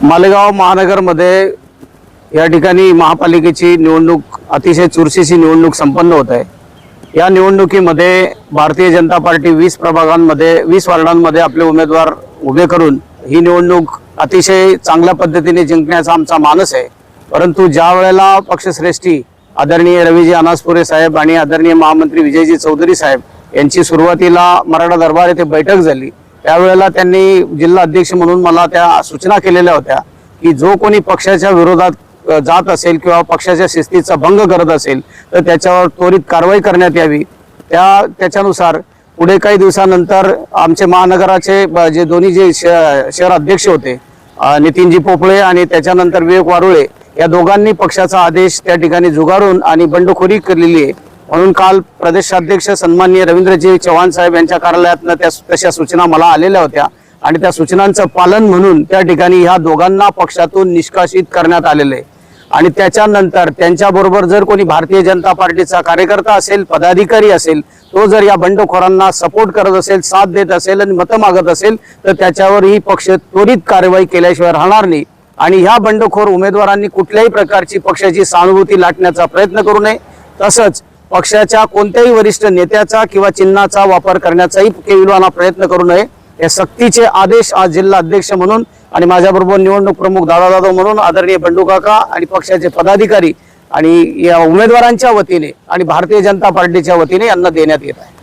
मालेगाव महानगरमध्ये या ठिकाणी महापालिकेची निवडणूक अतिशय चुरशीची निवडणूक संपन्न होत आहे। या निवडणुकीमध्ये भारतीय जनता पार्टी 20 प्रभागांमध्ये 20 वार्डांमध्ये आपले उमेदवार उभे करून ही निवडणूक अतिशय चांगल्या पद्धतीने जिंकण्याचा आमचा मानस आहे। परंतु ज्या वेळेला पक्षश्रेष्ठी आदरणीय रवीजी अनासपुरे साहेब आणि आदरणीय महामंत्री विजयजी चौधरी साहेब यांची सुरुवातीला मराठा दरबार येथे बैठक झाली, त्यावेळेला त्यांनी जिल्हा अध्यक्ष म्हणून मला त्या सूचना केलेल्या होत्या की जो कोणी पक्षाच्या विरोधात जात असेल किंवा पक्षाच्या शिस्तीचा भंग करत असेल तर त्याच्यावर त्वरित कारवाई करण्यात यावी। त्याच्यानुसार पुढे काही दिवसानंतर आमचे महानगराचे जे दोन्ही जे शहर अध्यक्ष होते नितीनजी पोपळे आणि त्याच्यानंतर विवेक वारुळे या दोघांनी पक्षाचा आदेश त्या ठिकाणी झुगारून आणि बंडखोरी केलेली आहे। म्हणून काल प्रदेशाध्यक्ष सन्माननीय रवींद्रजी चव्हाण साहेब यांच्या कार्यालयातनं तशा सूचना मला आलेल्या होत्या आणि त्या सूचनांचं पालन म्हणून त्या ठिकाणी ह्या दोघांना पक्षातून निष्कासित करण्यात आलेले आहे। आणि त्याच्यानंतर त्यांच्याबरोबर जर कोणी भारतीय जनता पार्टीचा कार्यकर्ता असेल, पदाधिकारी असेल, तो जर या बंडखोरांना सपोर्ट करत असेल, साथ देत असेल आणि मतं मागत असेल तर त्याच्यावर ही पक्ष त्वरित कारवाई केल्याशिवाय राहणार नाही। आणि ह्या बंडखोर उमेदवारांनी कुठल्याही प्रकारची पक्षाची सहानुभूती लाटण्याचा प्रयत्न करू नये, तसंच पक्षाच्या कोणत्याही वरिष्ठ नेत्याचा किंवा चिन्हाचा वापर करण्याचाही केविलवाना प्रयत्न करू नये। हे सक्तीचे आदेश आज जिल्हा अध्यक्ष म्हणून आणि माझ्याबरोबर निवडणूक प्रमुख दादा जाधव म्हणून आदरणीय बंडू काका आणि पक्षाचे पदाधिकारी आणि या उमेदवारांच्या वतीने आणि भारतीय जनता पार्टीच्या वतीने यांना देण्यात येत आहे।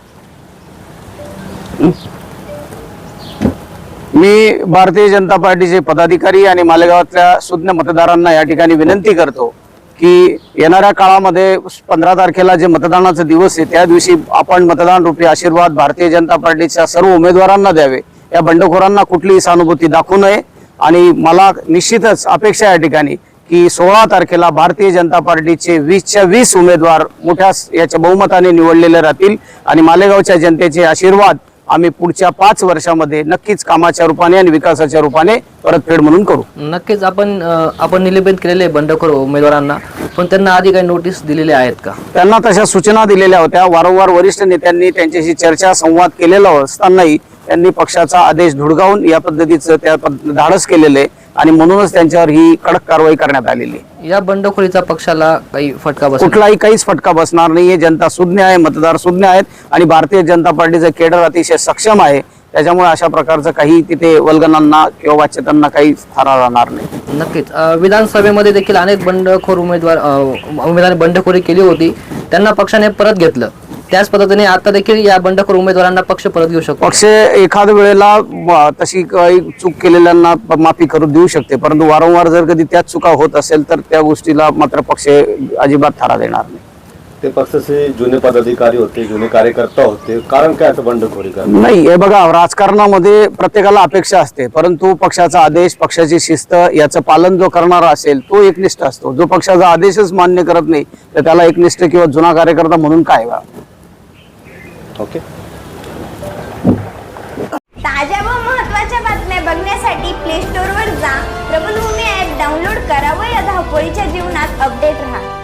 मी भारतीय जनता पार्टीचे पदाधिकारी आणि मालेगावातल्या सुज्ञ मतदारांना या ठिकाणी विनंती करतो की येणाऱ्या काळामध्ये 15 तारखेला जे मतदानाचा दिवस आहे त्या दिवशी आपण मतदान रूपी आशीर्वाद भारतीय जनता पार्टीच्या सर्व उमेदवारांना द्यावे। या बंडखोरांना कुठलीही सहानुभूती दाखवू नये आणि मला निश्चितच अपेक्षा या ठिकाणी की 16 तारखेला भारतीय जनता पार्टीचे 20च्या 20 उमेदवार मोठ्या याच्या बहुमताने निवडलेले राहतील आणि मालेगावच्या जनतेचे आशीर्वाद आम्ही पुढच्या 5 वर्षामध्ये नक्कीच कामाच्या रूपाने आणि विकासाच्या रूपाने परतफेड म्हणून करू। नक्कीच आपण निलंबित केलेले बंडखोर उमेदवारांना, पण त्यांना आधी काही नोटीस दिलेल्या आहेत का? त्यांना तशा सूचना दिलेल्या होत्या। वारंवार वरिष्ठ नेत्यांनी त्यांच्याशी चर्चा संवाद केलेला असतानाही त्यांनी पक्षाचा आदेश धुडकावून या पद्धतीचं त्या धाडस केलेले आणि म्हणूनच त्यांच्यावर ही कडक कारवाई करण्यात आलेली। या बंडखोरीचा पक्षाला काही फटका बसणार? कुठलाही काहीच फटका बसणार नाहीये। जनता सुज्ञ आहे, मतदार सुज्ञ आहेत आणि भारतीय जनता पार्टीचं केडर अतिशय सक्षम आहे, त्याच्यामुळे अशा प्रकारचं काही तिथे वल्गनांना किंवा वाच्यतांना काही थारा राहणार नाही। नक्कीच विधानसभेमध्ये देखील अनेक बंडखोर उमेदवारांनी बंडखोरी केली होती, त्यांना पक्षाने परत घेतलं। त्याच पद्धतीने आता देखील या बंडखोर उमेदवारांना पक्ष परत घेऊ शकतो। पक्ष एखाद वेळेला तशी काही चूक केलेल्यांना माफी करू देऊ शकते, परंतु वारंवार जर कधी त्याच चुका होत असेल तर त्या गोष्टीला मात्र पक्ष अजिबात थारा देणार नाही। ते पक्षाचे जुने पदाधिकारी होते, जुने कार्यकर्ता होते, कारण काय असं बंडखोरी करणार नाही? हे बघा, राजकारणामध्ये प्रत्येकाला अपेक्षा असते, परंतु पक्षाचा आदेश, पक्षाची शिस्त याचं पालन जो करणारा असेल तो एकनिष्ठ असतो। जो पक्षाचा आदेशच मान्य करत नाही तर त्याला एकनिष्ठ किंवा जुना कार्यकर्ता म्हणून काय? ओके। ताज्या व महत्त्वाच्या बातम्या बघण्यासाठी प्ले स्टोअरवर जा, प्रबलभूमी ॲप डाउनलोड करा व या धावपळीच्या जीवनात अपडेट राहा।